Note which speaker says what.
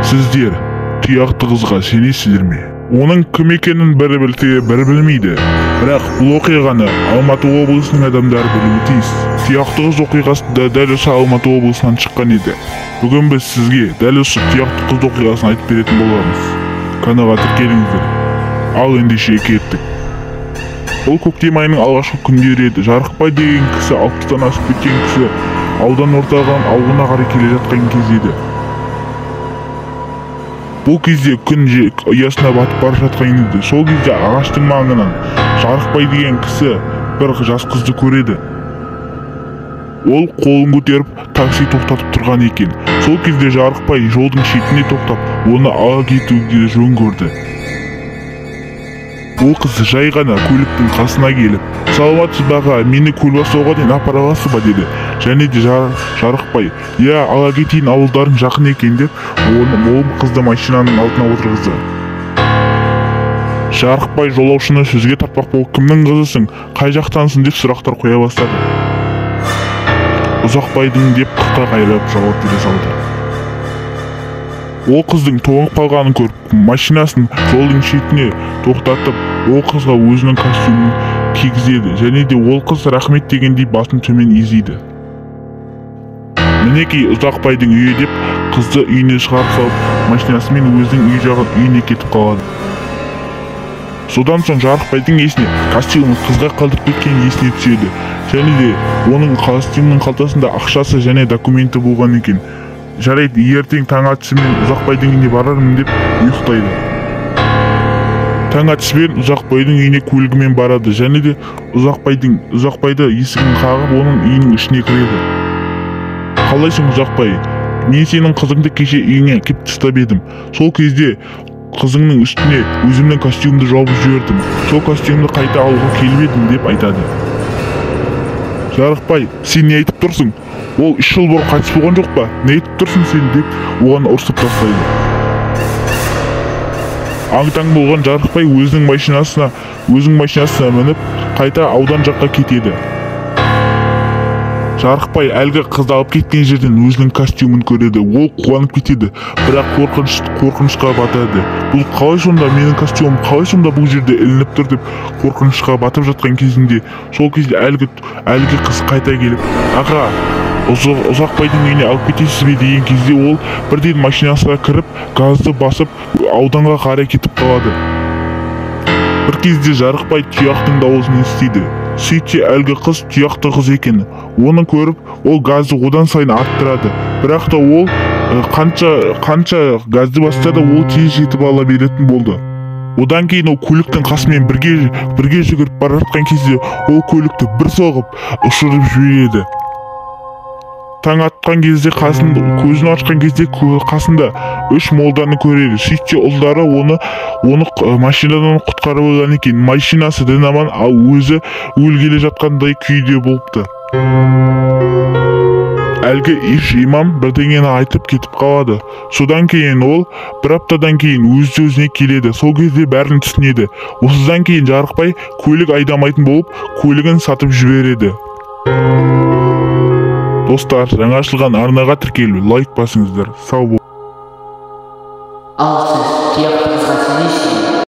Speaker 1: Сіздер тұяқты қызға сенесіздер ме? Оның кім екенін бірі білсе, бірі білмейді. Бірақ бұл оқиғаны Алматы облысының адамдары білуі тиіс. Тұяқты қыз оқиғасы дәл осы Алматы облысынан шыққан еді. Бүгін біз сізге дәл осы тұяқты қыз оқиғасын айтып беретін боламыз. Каналға тіркеліңіздер. Ал ендеше кеттік. Бұл көктем айының алғашқы күндері еді. Жарықбай деген кісі 60-тан асып кеткен кісі аудан орталығынан ауылына қарай келе жатқан кез еді. Бұл кезде күн ұясына батып бара жатқан еді. Сол кезде ағаштың маңынан Жарықбай деген кісі бір жас қызды көреді. Ол қолын көтеріп такси тоқтатып тұрған екен. Сол кезде Жарықбай жолдың шетіне тоқтап, оны ала кетуге жөн көрді. Ол қыз жай ғана көліктің қасына келіп, "Саламатсыз аға, мені Көлбасауға дейін апара аласыз ба?" деді. Және де Жарықбай, "Иә, ала кетейін, ауылдарың жақын екен" деп, ол қызды машинаның алдына отырғызды. Жарықбай жолаушыны сөзге тартпақ болып, "Кімнің қызысың, қай жақтансың?" деп сұрақтар қоя бастады. "Ұзақбайдың" деп қырқа қайрап жауап бере салды. Ол қыздың тоңып қалғанын көріп, машинасын жолдың шетіне тоқтатып, ол қызға өзінің костюмын кигізеді. Және де ол қыз рахмет дегендей басын төмен изейді. "Мінекей Ұзақбайдың үйі" деп қызды үйіне шығарып салып, машинасымен өзінің үйіне кетіп қалады. Содан соң Жарықбайдың есіне костюмын қызға қалдырып кеткен есіне түседі. Және де оның костюмның қалтасында ақшасы және документі болған екен. Жарайды, ертең таң атысымен Ұзақбайдың үйіне барармын деп ұйықтайды. Таң атысымен Ұзақбайдың үйіне көлігімен барады. Және де Ұзақбайды есігін қағып, оның үйінің ішіне кіреді. "Қалайсың Ұзақбай? Мен сенің қызыңды кеше үйіңе кеп тастап едім. Сол кезде қызыңның үстіне өзімнің костюмды жауып жібердім. Сол костюмды қайта алуға келіп едім" деп айтады. "Жарықбай, сен не айтып тұрсың? Ол 3 жыл бұрын қайтыс болған жоқ па? Не айтып тұрсың сен?" деп оған ұрсып тастайды. Аң-таң болған Жарықбай өзінің машинасына мініп, қайта аудан жаққа кетеді. Жарықбай әлгі қызды алып кеткен жерден өзінің костюмын көреді. Ол қуанып кетеді, бірақ қорқынышқа батады. "Бұл қалай сонда, менің костюмым қалай сонда бұл жерде ілініп тұр" деп қорқынышқа батып жатқан кезінде, сол кезде әлгі қыз қайта келіп, "Аға, Ұзақбайдың үйіне алып кетесіз бе?" деген кезде ол бірден машинасына кіріп, газды басып, ауданға қарай кетіп қалады. Бір кезде Жарықбай тұяқтың дауысын естиді. Сөйтсе әлгі қыз тұяқты қыз екен. Оны көріп, ол газды одан сайын арттырады. Бірақ та ол қанша газды басса да ол тез жетіп ала беретін болды. Одан кейін ол көліктің қасымен бірге жүгіріп бара жатқан кезде, ол көлікті бір соғып ұшырып жібереді. Таң атқан кезде көзін ашқан кезде қасында 3 молданы көреді. Сөйтсе ұлдары оны машинадан құтқарып алған екен. Машинасы дін аман, ал өзі өлгелі жатқандай күйде болыпты. Әлгі имам бірдеңені айтып кетіп қалады. Содан кейін ол бір аптадан кейін өзіне келеді. Сол кезде бәрін түсінеді. Осыдан кейін Жарықбай көлік айдамайтын болып, көлігін сатып жібереді. Достар, жаңа ашылған арнаға тіркеліп, лайк басыңыздар. Сау бол.